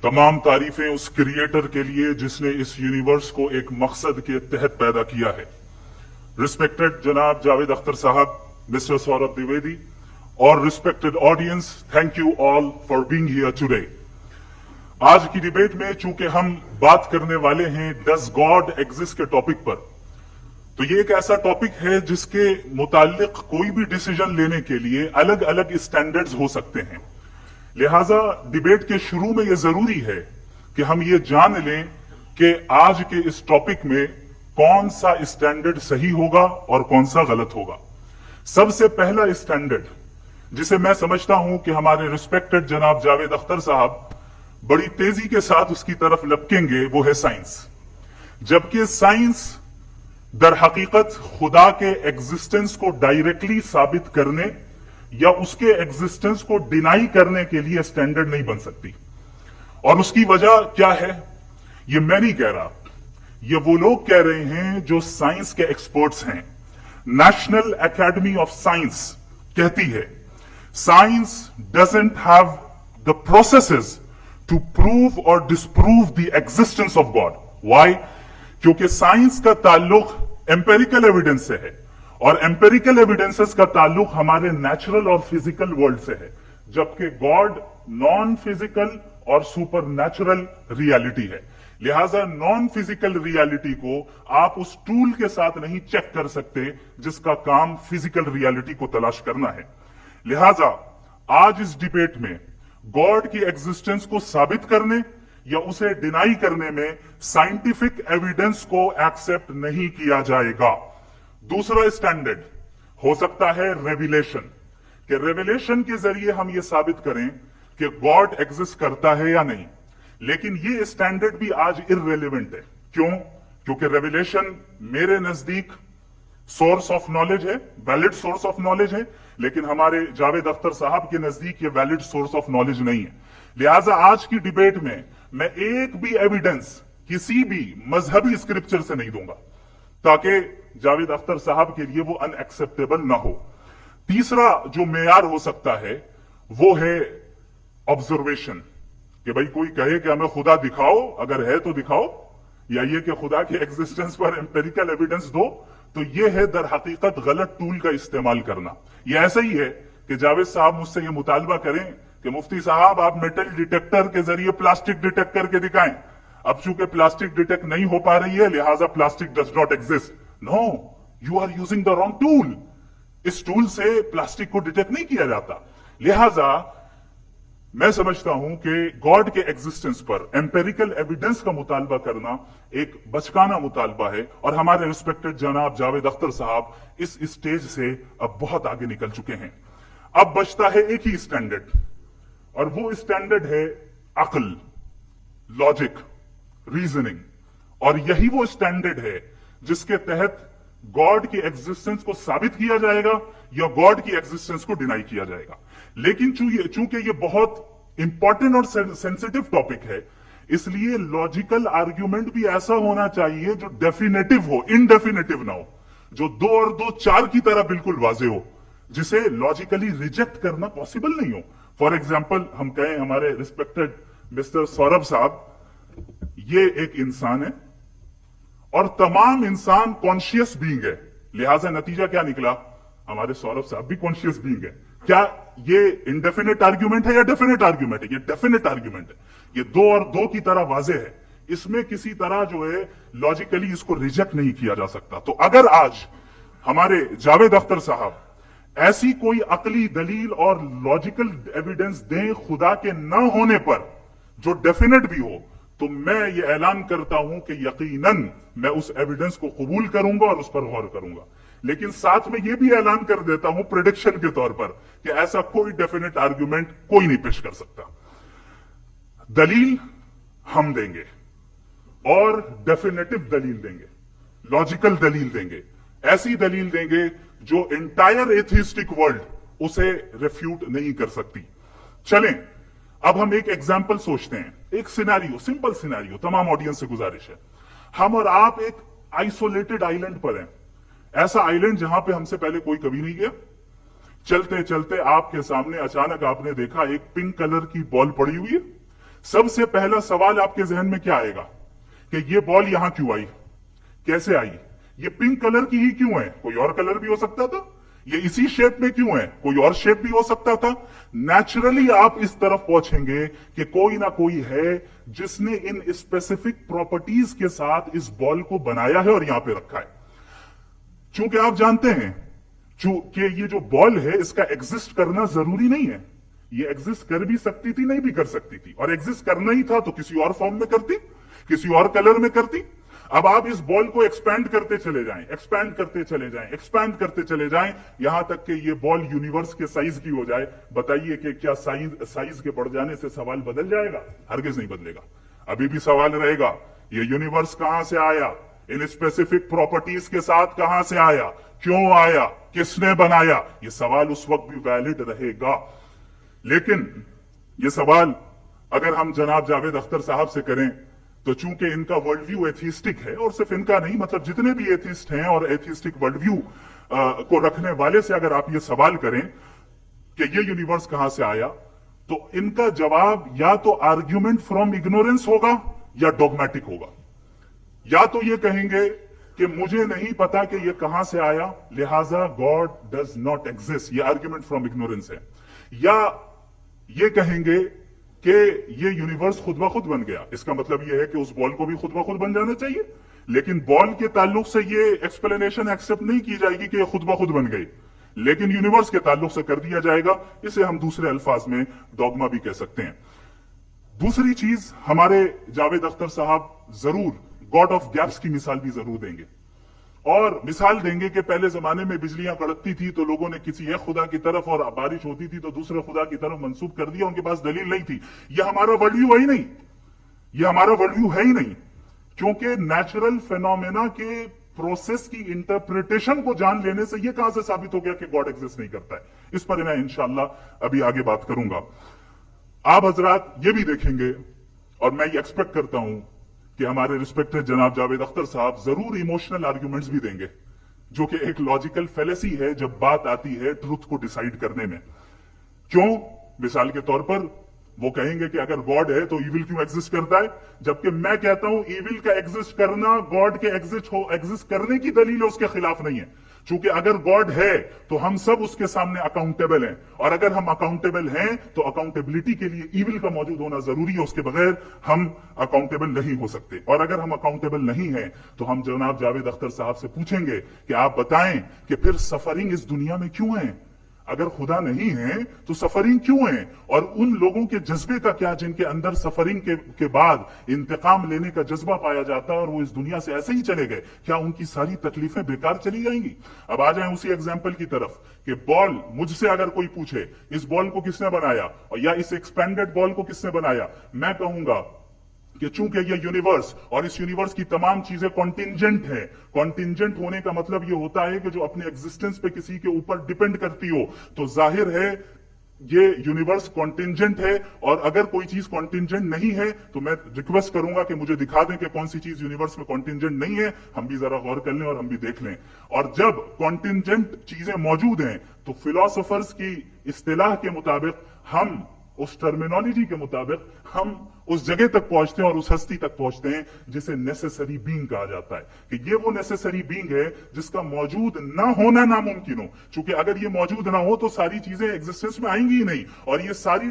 तमाम तारीफें उस क्रिएटर के लिए जिसने इस यूनिवर्स को एक मकसद के तहत पैदा किया है। रिस्पेक्टेड जनाब जावेद अख्तर साहब, मिस्टर सौरभ द्विवेदी और respected audience, thank you all for being here today. आज की डिबेट में चूंकि हम बात करने वाले हैं डज गॉड एग्जिस्ट के टॉपिक पर, तो ये एक ऐसा टॉपिक है जिसके मुताल्लिक कोई भी डिसीजन लेने के लिए अलग अलग स्टैंडर्ड्स हो सकते हैं। लिहाजा डिबेट के शुरू में यह जरूरी है कि हम ये जान लें कि आज के इस टॉपिक में कौन सा स्टैंडर्ड सही होगा और कौन सा गलत होगा। सबसे पहला स्टैंडर्ड जिसे मैं समझता हूं कि हमारे रिस्पेक्टेड जनाब जावेद अख्तर साहब बड़ी तेजी के साथ उसकी तरफ लपकेंगे, वो है साइंस। जबकि साइंस दर हकीकत खुदा के एग्जिस्टेंस को डायरेक्टली साबित करने या उसके एग्जिस्टेंस को डिनाई करने के लिए स्टैंडर्ड नहीं बन सकती। और उसकी वजह क्या है, ये मैं नहीं कह रहा, ये वो लोग कह रहे हैं जो साइंस के एक्सपर्ट्स हैं। नेशनल एकेडमी ऑफ साइंस कहती है science doesn't have the processes to prove और disprove the existence of God. Why? क्योंकि साइंस का ताल्लुक एम्पेरिकल एविडेंस से है और एम्पेरिकल एविडेंसेस का ताल्लुक हमारे नेचुरल और फिजिकल वर्ल्ड से है, जबकि गॉड नॉन फिजिकल और सुपर नेचुरल रियलिटी है। लिहाजा नॉन फिजिकल रियलिटी को आप उस टूल के साथ नहीं चेक कर सकते जिसका काम फिजिकल रियलिटी को तलाश करना है। लिहाजा आज इस डिबेट में गॉड की एग्जिस्टेंस को साबित करने या उसे डिनाई करने में साइंटिफिक एविडेंस को एक्सेप्ट नहीं किया जाएगा। दूसरा स्टैंडर्ड हो सकता है रेविलेशन, कि रेविलेशन के जरिए हम ये साबित करें कि गॉड एग्जिस्ट करता है या नहीं। लेकिन ये स्टैंडर्ड भी आज इररेलेवेंट है। क्यों? क्योंकि रेविलेशन मेरे नजदीक सोर्स ऑफ नॉलेज है, वैलिड सोर्स ऑफ नॉलेज है, लेकिन हमारे जावेद अख्तर साहब के नजदीक ये वैलिड सोर्स ऑफ नॉलेज नहीं है। लिहाजा आज की डिबेट में मैं एक भी एविडेंस किसी भी मजहबी स्क्रिप्चर से नहीं दूंगा ताकि जावेद अख्तर साहब के लिए वो अनएक्सेप्टेबल ना हो। तीसरा जो मेयार हो सकता है वो है ऑब्जर्वेशन, कि भाई कोई कहे कि हमें खुदा दिखाओ, अगर है तो दिखाओ, या ये कि खुदा के एग्जिस्टेंस पर एम्पेरिकल एविडेंस दो, तो ये है दर हकीकत गलत टूल का इस्तेमाल करना। ये ऐसा ही है कि जावेद साहब मुझसे ये मुतालबा करें कि मुफ्ती साहब आप मेटल डिटेक्टर के जरिए प्लास्टिक डिटेक्ट करके दिखाएं। अब चूंकि प्लास्टिक डिटेक्ट नहीं हो पा रही है लिहाजा plastic does not exist. No, you are using the wrong tool. इस टूल से प्लास्टिक को डिटेक्ट नहीं किया जाता। लिहाजा मैं समझता हूं कि गॉड के एग्जिस्टेंस पर एम्पेरिकल एविडेंस का मुतालबा करना एक बचकाना मुतालबा है और हमारे रिस्पेक्टेड जनाब जावेद अख्तर साहब इस स्टेज से अब बहुत आगे निकल चुके हैं। अब बचता है एक ही स्टैंडर्ड, और वो स्टैंडर्ड है अक्ल, लॉजिक, रीजनिंग। और यही वो स्टैंडर्ड है जिसके तहत गॉड की एग्जिस्टेंस को साबित किया जाएगा या गॉड की एग्जिस्टेंस को डिनाई किया जाएगा। लेकिन चूंकि ये बहुत इंपॉर्टेंट और सेंसिटिव टॉपिक है, इसलिए लॉजिकल आर्ग्यूमेंट भी ऐसा होना चाहिए जो डेफिनेटिव हो, इनडेफिनेटिव ना हो, जो 2 और 2 4 की तरह बिल्कुल वाजे हो, जिसे लॉजिकली रिजेक्ट करना पॉसिबल नहीं हो। फॉर एग्जाम्पल हम कहें हमारे रिस्पेक्टेड मिस्टर सौरभ साहब ये एक इंसान है और तमाम इंसान कॉन्शियस बीइंग है, लिहाजा नतीजा क्या निकला, हमारे सौरभ साहब भी कॉन्शियस बीइंग है। क्या ये इंडेफिनेट आर्ग्यूमेंट है या डेफिनेट आर्ग्यूमेंट है? ये डेफिनेट आर्ग्यूमेंट है। ये 2 और 2 की तरह वाजे है, इसमें किसी तरह जो है लॉजिकली इसको रिजेक्ट नहीं किया जा सकता। तो अगर आज हमारे जावेद अख्तर साहब ऐसी कोई अकली दलील और लॉजिकल एविडेंस दें खुदा के न होने पर जो डेफिनेट भी हो, तो मैं ये ऐलान करता हूं कि यकीनन मैं उस एविडेंस को कबूल करूंगा और उस पर गौर करूंगा। लेकिन साथ में यह भी ऐलान कर देता हूं प्रेडिक्शन के तौर पर कि ऐसा कोई डेफिनेट आर्ग्यूमेंट कोई नहीं पेश कर सकता। दलील हम देंगे और डेफिनेटिव दलील देंगे, लॉजिकल दलील देंगे, ऐसी दलील देंगे जो एंटायर एथिस्टिक वर्ल्ड उसे रिफ्यूट नहीं कर सकती। चलें अब हम एक एग्जाम्पल सोचते हैं, एक सिनेरियो, सिंपल सिनेरियो, तमाम ऑडियंस से गुजारिश है, हम और आप एक आइसोलेटेड आइलैंड पर हैं, ऐसा आइलैंड जहां पे हमसे पहले कोई कभी नहीं गया। चलते चलते आपके सामने अचानक आपने देखा एक पिंक कलर की बॉल पड़ी हुई है, सबसे पहला सवाल आपके जहन में क्या आएगा कि ये बॉल यहां क्यों आई, कैसे आई, ये पिंक कलर की ही क्यों है, कोई और कलर भी हो सकता था, ये इसी शेप में क्यों है, कोई और शेप भी हो सकता था। नेचुरली आप इस तरफ पहुंचेंगे कि कोई ना कोई है जिसने इन स्पेसिफिक प्रॉपर्टीज के साथ इस बॉल को बनाया है और यहां पे रखा है। चूंकि आप जानते हैं कि ये जो बॉल है इसका एग्जिस्ट करना जरूरी नहीं है, ये एग्जिस्ट कर भी सकती थी, नहीं भी कर सकती थी, और एग्जिस्ट करना ही था तो किसी और फॉर्म में करती, किसी और कलर में करती। अब आप इस बॉल को एक्सपैंड करते चले जाएं, एक्सपैंड करते चले जाएं, एक्सपैंड करते चले जाएं, यहां तक कि ये बॉल यूनिवर्स के साइज की हो जाए। बताइए कि क्या साइज के बढ़ जाने से सवाल बदल जाएगा? हरगिज नहीं बदलेगा। अभी भी सवाल रहेगा, ये यूनिवर्स कहां से आया, इन स्पेसिफिक प्रॉपर्टीज के साथ कहां से आया, क्यों आया, किसने बनाया, ये सवाल उस वक्त भी वैलिड रहेगा। लेकिन ये सवाल अगर हम जनाब जावेद अख्तर साहब से करें तो चूंकि इनका वर्ल्ड व्यू एथिस्टिक है, और सिर्फ इनका नहीं, मतलब जितने भी एथिस्ट हैं और एथिस्टिक वर्ल्ड व्यू को रखने वाले से अगर आप ये सवाल करें कि ये यूनिवर्स कहां से आया, तो इनका जवाब या तो आर्ग्यूमेंट फ्रॉम इग्नोरेंस होगा या डॉगमेटिक होगा। या तो ये कहेंगे कि मुझे नहीं पता कि ये कहां से आया, लिहाजा गॉड डज नॉट एग्जिस्ट, ये आर्ग्यूमेंट फ्रॉम इग्नोरेंस है, या ये कहेंगे कि ये यूनिवर्स खुद ब खुद बन गया। इसका मतलब ये है कि उस बॉल को भी खुद ब खुद बन जाना चाहिए, लेकिन बॉल के ताल्लुक से ये एक्सप्लेनेशन एक्सेप्ट नहीं की जाएगी कि ये खुद ब खुद बन गई, लेकिन यूनिवर्स के ताल्लुक से कर दिया जाएगा। इसे हम दूसरे अल्फाज में डॉगमा भी कह सकते हैं। दूसरी चीज, हमारे जावेद अख्तर साहब जरूर गॉड ऑफ गैप्स की मिसाल भी जरूर देंगे, और मिसाल देंगे कि पहले जमाने में बिजलियां कड़कती थी तो लोगों ने किसी एक खुदा की तरफ, और बारिश होती थी तो दूसरे खुदा की तरफ मंसूब कर दिया, उनके पास दलील नहीं थी। यह हमारा वर्ल्ड व्यू है ही नहीं, यह हमारा वर्ल्ड व्यू है ही नहीं, क्योंकि नेचुरल फेनोमेना के प्रोसेस की इंटरप्रिटेशन को जान लेने से यह कहां से साबित हो गया कि गॉड एग्जिस्ट नहीं करता है। इस पर मैं इंशाअल्लाह अभी आगे बात करूंगा। आप हजरात ये भी देखेंगे, और मैं ये एक्सपेक्ट करता हूं कि हमारे रिस्पेक्टेड जनाब जावेद अख्तर साहब जरूर इमोशनल आर्ग्यूमेंट्स भी देंगे, जो कि एक लॉजिकल फेलेसी है जब बात आती है ट्रुथ को डिसाइड करने में। क्यों? मिसाल के तौर पर वो कहेंगे कि अगर गॉड है तो इविल क्यों एग्जिस्ट करता है, जबकि मैं कहता हूं इविल का एग्जिस्ट करना गॉड के एग्जिस्ट करने की दलील है, उसके खिलाफ नहीं है। चूंकि अगर गॉड है तो हम सब उसके सामने अकाउंटेबल हैं, और अगर हम अकाउंटेबल हैं तो अकाउंटेबिलिटी के लिए इविल का मौजूद होना जरूरी है, उसके बगैर हम अकाउंटेबल नहीं हो सकते। और अगर हम अकाउंटेबल नहीं हैं तो हम जनाब जावेद अख्तर साहब से पूछेंगे कि आप बताएं कि फिर सफरिंग इस दुनिया में क्यों है? अगर खुदा नहीं है तो सफरिंग क्यों है? और उन लोगों के जज्बे का क्या जिनके अंदर सफरिंग के बाद इंतकाम लेने का जज्बा पाया जाता है और वो इस दुनिया से ऐसे ही चले गए, क्या उनकी सारी तकलीफें बेकार चली जाएंगी? अब आ जाएं उसी एग्जाम्पल की तरफ कि बॉल, मुझसे अगर कोई पूछे इस बॉल को किसने बनाया, और या इस एक्सपेंडेड बॉल को किसने बनाया, मैं कहूंगा कि चूंकि ये यूनिवर्स और इस यूनिवर्स की तमाम चीजें कॉन्टिंजेंट है। कॉन्टिंजेंट होने का मतलब ये होता है कि जो अपने एग्जिस्टेंस पे किसी के ऊपर डिपेंड करती हो, तो जाहिर है ये यूनिवर्स कॉन्टिंजेंट है। और अगर कोई चीज कॉन्टिंजेंट नहीं है तो मैं रिक्वेस्ट करूंगा कि मुझे दिखा दें कि कौन सी चीज यूनिवर्स में कॉन्टिंजेंट नहीं है, हम भी जरा गौर कर लें और हम भी देख लें। और जब कॉन्टिंजेंट चीजें मौजूद हैं तो फिलोसोफर्स की इस्तिलाह के मुताबिक, हम उस टर्मिनोलॉजी के मुताबिक हम उस जगह तक पहुंचते हैं और उस हस्ती तक पहुंचते हैं जिसे नेसेसरी बीइंग कहा जाता है, कि ये वो नेसेसरी बीइंग है जिसका मौजूद ना होना नामुमकिन हो। क्योंकि अगर ये मौजूद ना हो तो सारी चीजें एग्जिस्टेंस में आएंगी ही नहीं, और ये सारी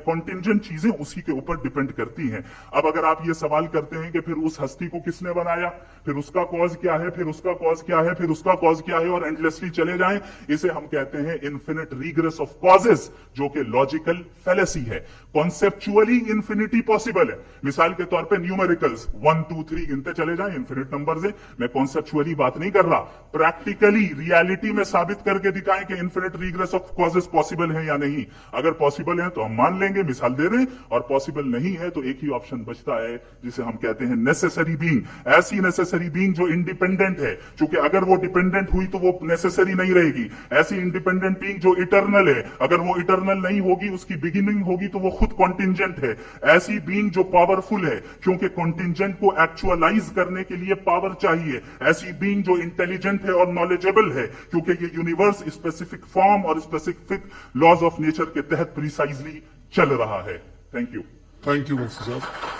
कॉन्टिंजेंट चीजें उसी के ऊपर डिपेंड करती हैं। अब अगर आप ये सवाल करते हैं कि फिर उस हस्ती को किसने बनाया, फिर उसका कॉज क्या है, फिर उसका कॉज क्या है, फिर उसका कॉज क्या है, और एंडलेसली चले जाएं, इसे हम कहते हैं इन्फिनिट रीग्रेस ऑफ कॉजेस, जो कि लॉजिकल फेलेसी है। कॉन्सेप्चुअली इंफिनिटी पॉसिबल है। मिसाल के तौर पे न्यूमेरिकल्स 1 2 3 गिनते चले जाएं, इन्फिनिट नंबर्स है। मैं कॉन्सेप्चुअली बात नहीं कर रहा, प्रैक्टिकली रियलिटी में साबित करके दिखाएं कि infinite regress of causes possible है या नहीं। अगर पॉसिबल है तो हम मान लेंगे, मिसाल दे दें, और पॉसिबल नहीं है तो एक ही ऑप्शन बचता है जिसे हम कहते हैं नेसेसरी बीइंग। ऐसी नेसेसरी बीइंग जो इंडिपेंडेंट है, क्योंकि अगर वो डिपेंडेंट हुई तो वो नेसेसरी नहीं रहेगी। ऐसी इंडिपेंडेंट बीइंग जो इटर्नल है, अगर वो इटर्नल नहीं होगी, उसकी बिगिनिंग होगी तो वो खुद कॉन्टिंजेंट है। ऐसी बीइंग जो पावरफुल है, क्योंकि कॉन्टिंजेंट को एक्चुअलाइज करने के लिए पावर चाहिए। ऐसी बीइंग जो इंटेलिजेंट है और नॉलेजेबल है, क्योंकि ये यूनिवर्स स्पेसिफिक फॉर्म और स्पेसिफिक लॉज ऑफ नेचर के तहत प्रिसाइजली चल रहा है। Thank you. تھینک یو مفتی صاحب.